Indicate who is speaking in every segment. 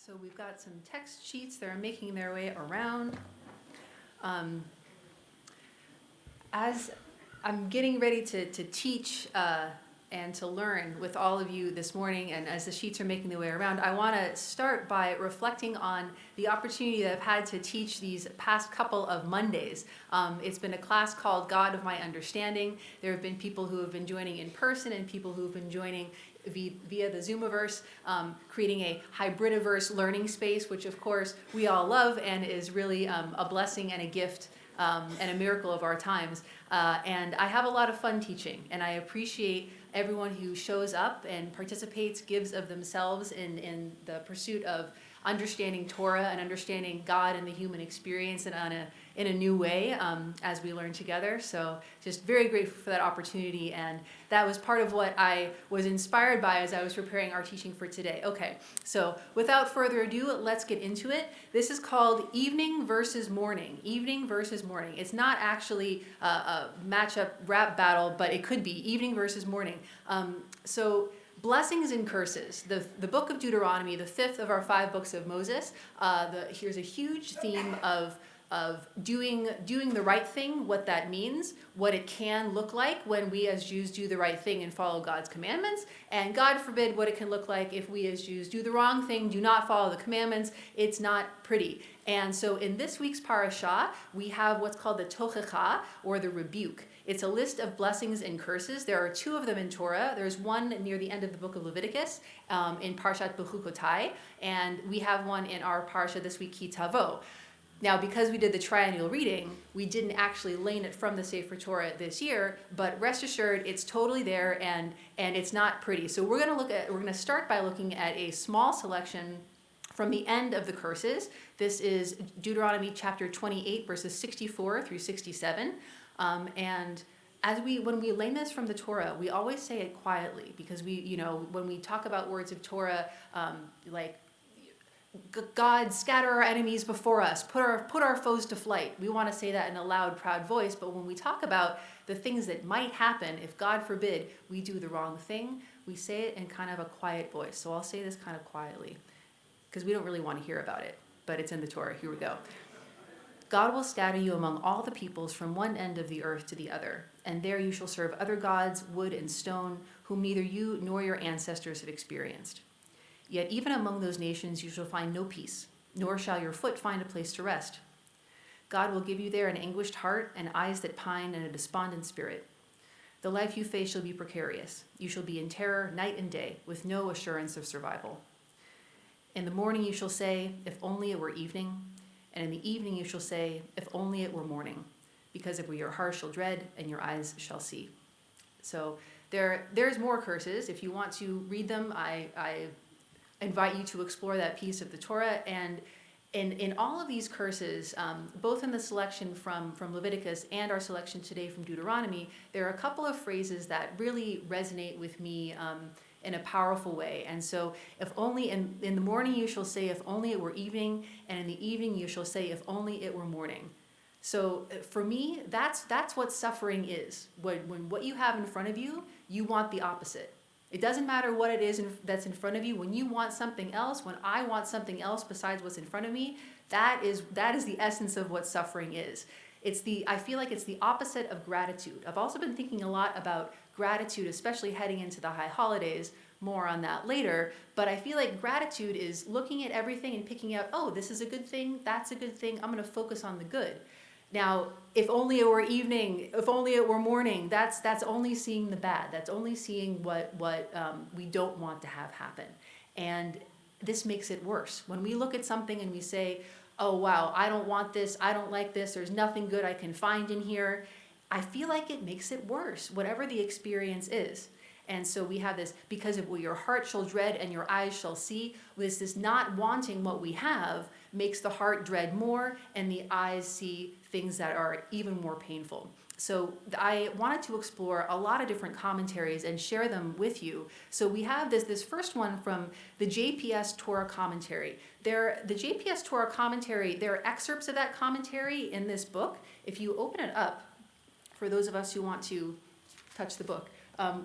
Speaker 1: So we've got some text sheets that are making their way around. As I'm getting ready to teach and to learn with all of you this morning, and as the sheets are making their way around, I want to start by reflecting on the opportunity that I've had to teach these past couple of Mondays. It's been a class called God of My Understanding. There have been people who have been joining in person and people who have been joining via the Zoomiverse, creating a hybridiverse learning space, which of course we all love and is really a blessing and a gift and a miracle of our times. And I have a lot of fun teaching, and I appreciate everyone who shows up and participates, gives of themselves in the pursuit of understanding Torah and understanding God and the human experience and in a new way as we learn together. So just very grateful for that opportunity, and that was part of what I was inspired by as I was preparing our teaching for today. Okay, so without further ado, let's get into it. This is called Evening versus Morning. Evening versus Morning. It's not actually a matchup rap battle, but it could be Evening versus Morning. So blessings and curses. The book of Deuteronomy, the fifth of our 5 books of Moses, here's a huge theme of doing the right thing, what that means, what it can look like when we as Jews do the right thing and follow God's commandments, and God forbid what it can look like if we as Jews do the wrong thing, do not follow the commandments. It's not pretty. And so in this week's parashah, we have what's called the tochecha, or the rebuke. It's a list of blessings and curses. There are 2 of them in Torah. There's one near the end of the book of Leviticus in Parashat Bechukotai, and we have one in our parasha this week, Ki Tavo. Now, because we did the triennial reading, we didn't actually lane it from the Sefer Torah this year, but rest assured, it's totally there, and it's not pretty. So we're going to start by looking at a small selection from the end of the curses. This is Deuteronomy chapter 28, verses 64 through 67. And when we lane this from the Torah, we always say it quietly, because when we talk about words of Torah, like God, scatter our enemies before us, put our foes to flight. We want to say that in a loud, proud voice, but when we talk about the things that might happen if, God forbid, we do the wrong thing, we say it in kind of a quiet voice. So I'll say this kind of quietly, because we don't really want to hear about it, but it's in the Torah. Here we go. God will scatter you among all the peoples from one end of the earth to the other, and there you shall serve other gods, wood and stone, whom neither you nor your ancestors have experienced. Yet even among those nations you shall find no peace, nor shall your foot find a place to rest. God will give you there an anguished heart and eyes that pine and a despondent spirit. The life you face shall be precarious. You shall be in terror night and day, with no assurance of survival. In the morning you shall say, if only it were evening, and in the evening you shall say, if only it were morning, because of your heart shall dread and your eyes shall see. So there's more curses. If you want to read them, I invite you to explore that piece of the Torah. And in all of these curses, both in the selection from Leviticus and our selection today from Deuteronomy, there are a couple of phrases that really resonate with me in a powerful way. And so if only in the morning you shall say, if only it were evening, and in the evening you shall say, if only it were morning. So for me, that's what suffering is. When what you have in front of you, you want the opposite. It doesn't matter what it is that's in front of you. When you want something else, when I want something else besides what's in front of me, that is the essence of what suffering is. I feel like it's the opposite of gratitude. I've also been thinking a lot about gratitude, especially heading into the high holidays. More on that later. But I feel like gratitude is looking at everything and picking out, oh, this is a good thing, that's a good thing, I'm going to focus on the good. Now, if only it were evening, if only it were morning, that's only seeing the bad. That's only seeing what we don't want to have happen. And this makes it worse. When we look at something and we say, oh, wow, I don't want this, I don't like this, there's nothing good I can find in here, I feel like it makes it worse, whatever the experience is. And so we have this, because of what your heart shall dread and your eyes shall see, this not wanting what we have makes the heart dread more and the eyes see things that are even more painful. So I wanted to explore a lot of different commentaries and share them with you. So we have this first one from the JPS Torah commentary. The JPS Torah commentary, there are excerpts of that commentary in this book. If you open it up, for those of us who want to touch the book,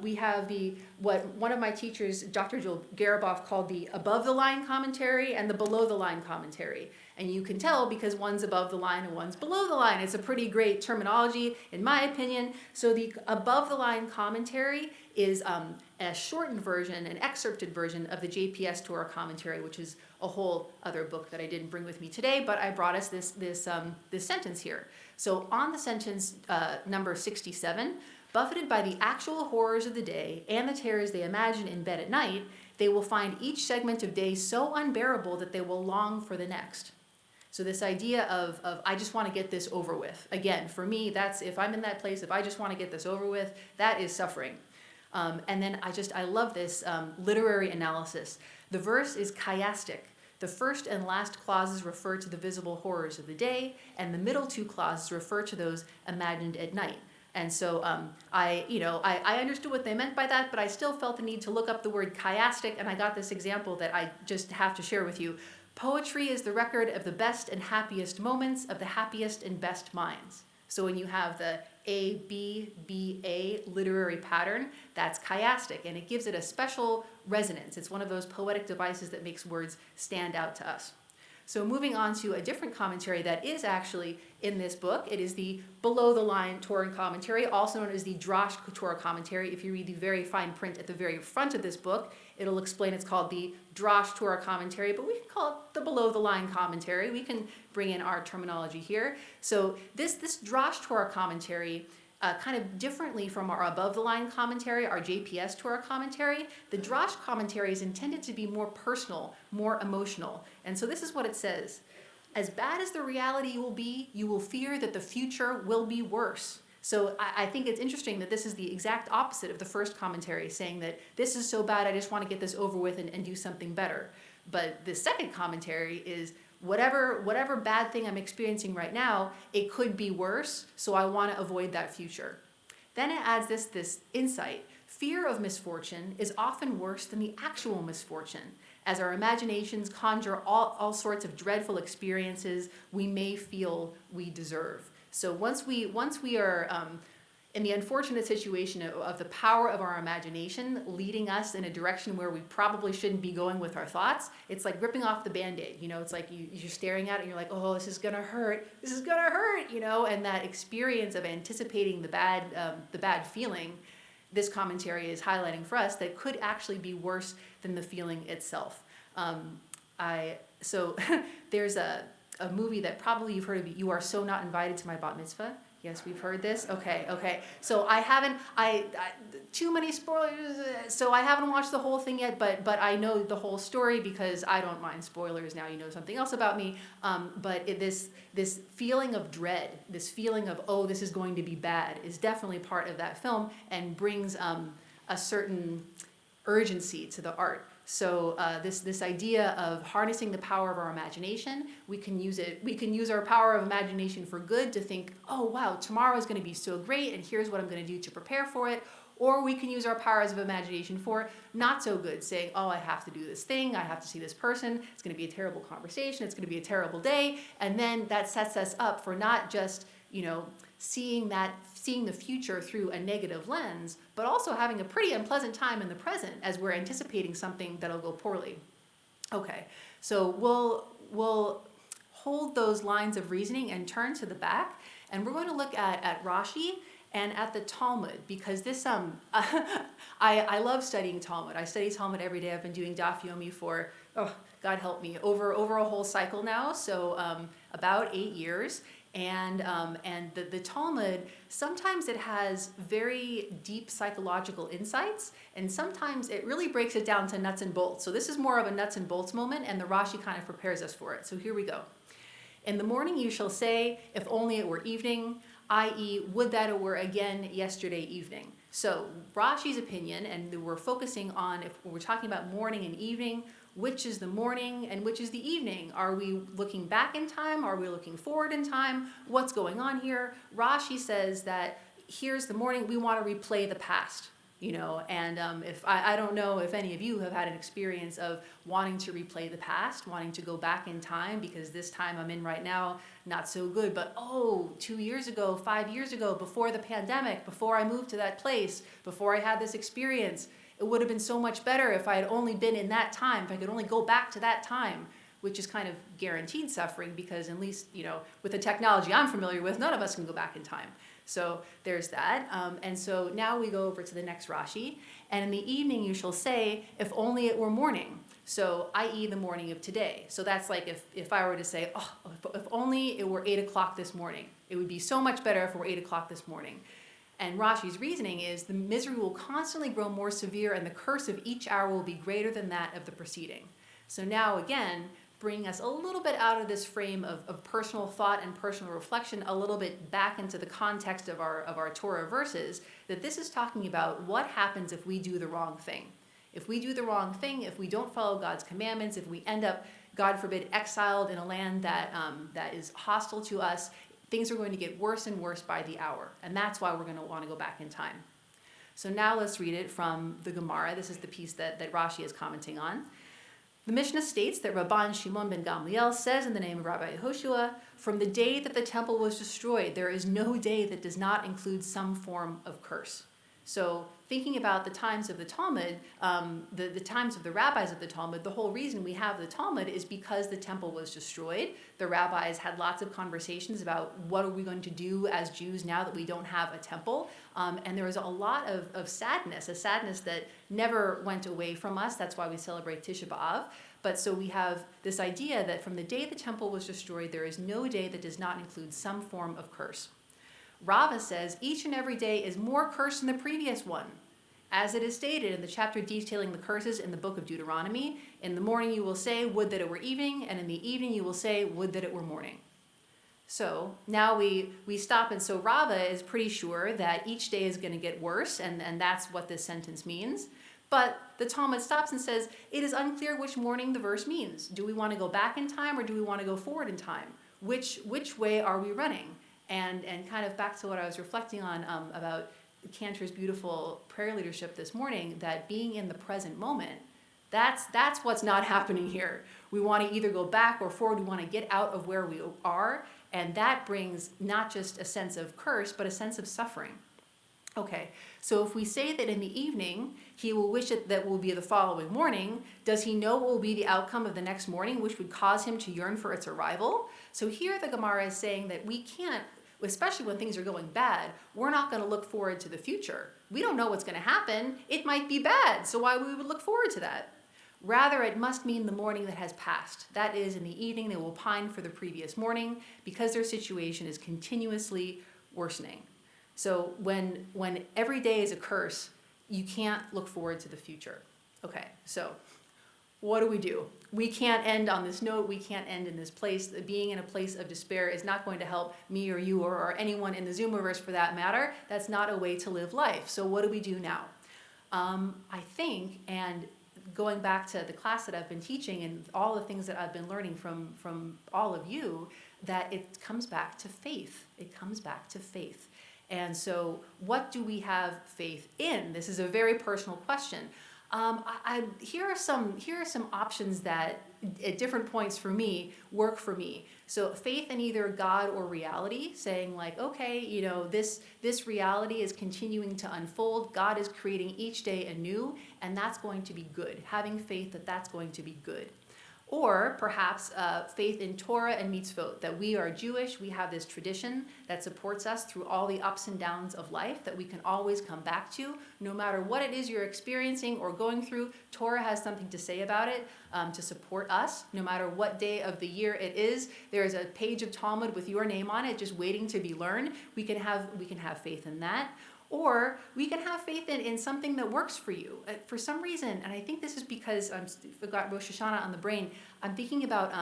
Speaker 1: We have what one of my teachers, Dr. Joel Garaboff, called the above the line commentary and the below the line commentary. And you can tell because one's above the line and one's below the line. It's a pretty great terminology, in my opinion. So the above the line commentary is a shortened version, an excerpted version of the JPS Torah commentary, which is a whole other book that I didn't bring with me today, but I brought us this sentence here. So on the sentence number 67, buffeted by the actual horrors of the day and the terrors they imagine in bed at night, they will find each segment of day so unbearable that they will long for the next. So this idea of I just want to get this over with. Again, for me, that's if I'm in that place, if I just want to get this over with, that is suffering. And then I love this literary analysis. The verse is chiastic. The first and last clauses refer to the visible horrors of the day, and the middle two clauses refer to those imagined at night. And so I understood what they meant by that, but I still felt the need to look up the word chiastic, and I got this example that I just have to share with you. Poetry is the record of the best and happiest moments of the happiest and best minds. So when you have the A, B, B, A literary pattern, that's chiastic, and it gives it a special resonance. It's one of those poetic devices that makes words stand out to us. So moving on to a different commentary that is actually in this book. It is the below the line Torah commentary, also known as the Drash Torah commentary. If you read the very fine print at the very front of this book, it'll explain it's called the Drash Torah commentary, but we can call it the below the line commentary. We can bring in our terminology here. So this Drash Torah commentary, kind of differently from our above the line commentary, our JPS Torah commentary, the Drash commentary is intended to be more personal, more emotional. And so this is what it says. As bad as the reality will be, you will fear that the future will be worse. So I think it's interesting that this is the exact opposite of the first commentary, saying that this is so bad, I just want to get this over with and do something better. But the second commentary is whatever bad thing I'm experiencing right now, it could be worse, so I want to avoid that future. Then it adds this insight. Fear of misfortune is often worse than the actual misfortune, as our imaginations conjure all sorts of dreadful experiences we may feel we deserve. So once we are in the unfortunate situation of the power of our imagination leading us in a direction where we probably shouldn't be going with our thoughts, it's like ripping off the Band-Aid. It's like you're staring at it and you're like, oh, this is gonna hurt, and that experience of anticipating the bad feeling, this commentary is highlighting for us that could actually be worse than the feeling itself. So there's a movie that probably you've heard of, You Are So Not Invited to My Bat Mitzvah. Yes, we've heard this. Okay. So too many spoilers. So I haven't watched the whole thing yet, but I know the whole story because I don't mind spoilers. Now you know something else about me. But this feeling of dread, this feeling of, oh, this is going to be bad, is definitely part of that film and brings a certain urgency to the art. So this idea of harnessing the power of our imagination, we can use our power of imagination for good to think, oh wow, tomorrow is going to be so great and here's what I'm going to do to prepare for it. Or we can use our powers of imagination for not so good, saying, oh, I have to do this thing, I have to see this person, it's going to be a terrible conversation, it's going to be a terrible day. And then that sets us up for not just, seeing the future through a negative lens, but also having a pretty unpleasant time in the present as we're anticipating something that'll go poorly. Okay, so we'll hold those lines of reasoning and turn to the back, and we're going to look at Rashi and at the Talmud, because this I love studying Talmud. I study Talmud every day. I've been doing Daf Yomi for, God help me, over a whole cycle now, so about 8 years. And the Talmud, sometimes it has very deep psychological insights, and sometimes it really breaks it down to nuts and bolts. So this is more of a nuts and bolts moment, and the Rashi kind of prepares us for it. So here we go. In the morning you shall say, if only it were evening, i.e., would that it were again yesterday evening. So Rashi's opinion, and we're focusing on, if we're talking about morning and evening, which is the morning and which is the evening? Are we looking back in time? Are we looking forward in time? What's going on here? Rashi says that here's the morning, we want to replay the past. And if I don't know if any of you have had an experience of wanting to replay the past, wanting to go back in time, because this time I'm in right now, not so good, but 2 years ago, 5 years ago, before the pandemic, before I moved to that place, before I had this experience, it would have been so much better if I had only been in that time, if I could only go back to that time, which is kind of guaranteed suffering, because at least, with the technology I'm familiar with, none of us can go back in time. So there's that. And so now we go over to the next Rashi. And in the evening you shall say, if only it were morning. So i.e. the morning of today. So that's like if I were to say, if only it were 8 o'clock this morning. It would be so much better if it were 8 o'clock this morning. And Rashi's reasoning is the misery will constantly grow more severe and the curse of each hour will be greater than that of the preceding. So now again, bring us a little bit out of this frame of personal thought and personal reflection, a little bit back into the context of our Torah verses, that this is talking about what happens if we do the wrong thing. If we do the wrong thing, if we don't follow God's commandments, if we end up, God forbid, exiled in a land that is hostile to us, things are going to get worse and worse by the hour. And that's why we're going to want to go back in time. So now let's read it from the Gemara. This is the piece that Rashi is commenting on. The Mishnah states that Rabban Shimon ben Gamliel says in the name of Rabbi Yehoshua, from the day that the temple was destroyed, there is no day that does not include some form of curse. So thinking about the times of the Talmud, the times of the rabbis of the Talmud, the whole reason we have the Talmud is because the temple was destroyed. The rabbis had lots of conversations about what are we going to do as Jews now that we don't have a temple. And there was a lot of sadness, a sadness that never went away from us. That's why we celebrate Tisha B'Av. But so we have this idea that from the day the temple was destroyed, there is no day that does not include some form of curse. Rava says each and every day is more cursed than the previous one. As it is stated in the chapter detailing the curses in the book of Deuteronomy, in the morning you will say, would that it were evening, and in the evening you will say, would that it were morning. So now we stop, and so Rava is pretty sure that each day is going to get worse, and that's what this sentence means. But the Talmud stops and says, it is unclear which morning the verse means. Do we want to go back in time, or do we want to go forward in time? Which way are we running? And kind of back to what I was reflecting on about Cantor's beautiful prayer leadership this morning, that being in the present moment, that's what's not happening here. We want to either go back or forward. We want to get out of where we are, and that brings not just a sense of curse, but a sense of suffering. Okay, so if we say that in the evening he will wish it that will be the following morning, does he know what will be the outcome of the next morning, which would cause him to yearn for its arrival? So here the Gemara is saying that we can't, especially when things are going bad, we're not going to look forward to the future. We don't know what's going to happen. It might be bad, so why we would look forward to that? Rather, it must mean the morning that has passed. That is, in the evening they will pine for the previous morning because their situation is continuously worsening. So when every day is a curse, you can't look forward to the future. Okay, so what do? We can't end on this note. We can't end in this place. Being in a place of despair is not going to help me or you or anyone in the Zoomiverse for that matter. That's not a way to live life. So what do we do now? I think, and going back to the class that I've been teaching and all the things that I've been learning from all of you, that it comes back to faith. It comes back to faith. And so what do we have faith in? This is a very personal question. Here are some options that at different points for me work for me. So faith in either God or reality, saying like, okay, this reality is continuing to unfold. God is creating each day anew, and that's going to be good. Having faith that that's going to be good. Or perhaps faith in Torah and mitzvot, that we are Jewish, we have this tradition that supports us through all the ups and downs of life that we can always come back to. No matter what it is you're experiencing or going through, Torah has something to say about it to support us. No matter what day of the year it is, there is a page of Talmud with your name on it just waiting to be learned. We can have faith in that. Or we can have faith in something that works for you. For some reason, and I think this is because I've got Rosh Hashanah on the brain, I'm thinking about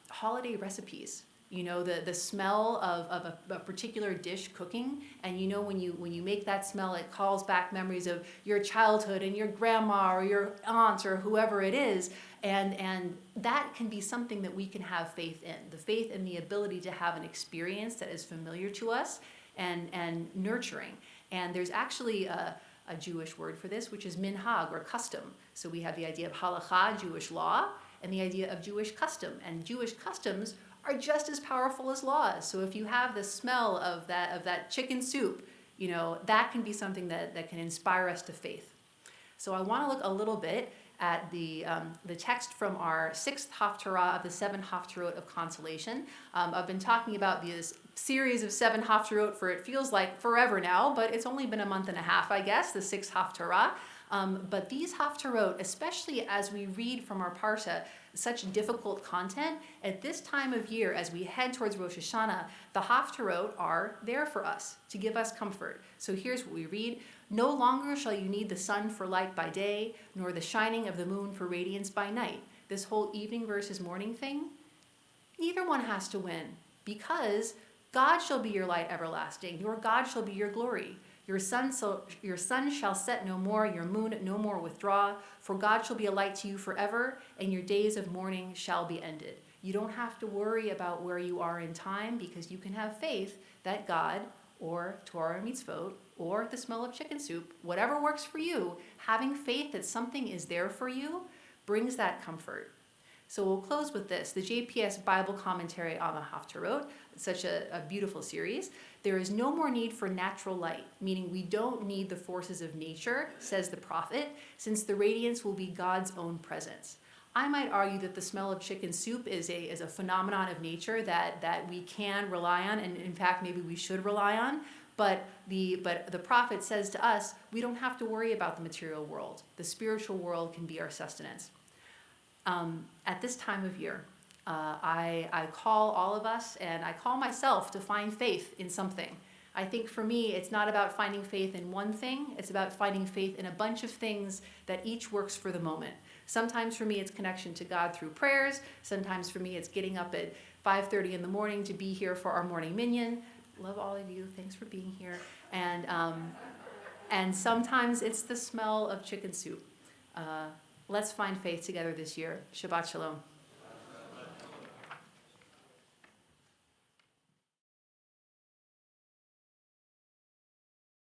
Speaker 1: holiday recipes. The smell of a particular dish cooking, and when you make that smell, it calls back memories of your childhood and your grandma or your aunt or whoever it is, and that can be something that we can have faith in. The faith in the ability to have an experience that is familiar to us and nurturing. And there's actually a Jewish word for this, which is minhag, or custom. So we have the idea of halacha, Jewish law, and the idea of Jewish custom. And Jewish customs are just as powerful as laws. So if you have the smell of that chicken soup, that can be something that can inspire us to faith. So I want to look a little bit at the text from our 6th Haftarah of the 7 Haftarot of Consolation. I've been talking about this series of 7 Haftarot for, it feels like forever now, but it's only been a month and a half, I guess, the 6th Haftarah. But these Haftarot, especially as we read from our Parsha such difficult content, at this time of year, as we head towards Rosh Hashanah, the Haftarot are there for us to give us comfort. So here's what we read. No longer shall you need the sun for light by day, nor the shining of the moon for radiance by night. This whole evening versus morning thing, neither one has to win, because God shall be your light everlasting. Your God shall be your glory. Your sun shall set no more, your moon no more withdraw, for God shall be a light to you forever, and your days of mourning shall be ended. You don't have to worry about where you are in time, because you can have faith that God, or Torah mitzvot, or the smell of chicken soup, whatever works for you, having faith that something is there for you brings that comfort. So we'll close with this, the JPS Bible commentary on the Haftarot. It's such a beautiful series. There is no more need for natural light, meaning we don't need the forces of nature, says the prophet, since the radiance will be God's own presence. I might argue that the smell of chicken soup is a phenomenon of nature that we can rely on, and in fact maybe we should rely on. But the prophet says to us, we don't have to worry about the material world. The spiritual world can be our sustenance. At this time of year, I call all of us, and I call myself, to find faith in something. I think for me, it's not about finding faith in one thing. It's about finding faith in a bunch of things that each works for the moment. Sometimes for me, it's connection to God through prayers. Sometimes for me, it's getting up at 5:30 in the morning to be here for our morning minyan. Love all of you. Thanks for being here. And sometimes it's the smell of chicken soup. Let's find faith together this year. Shabbat shalom.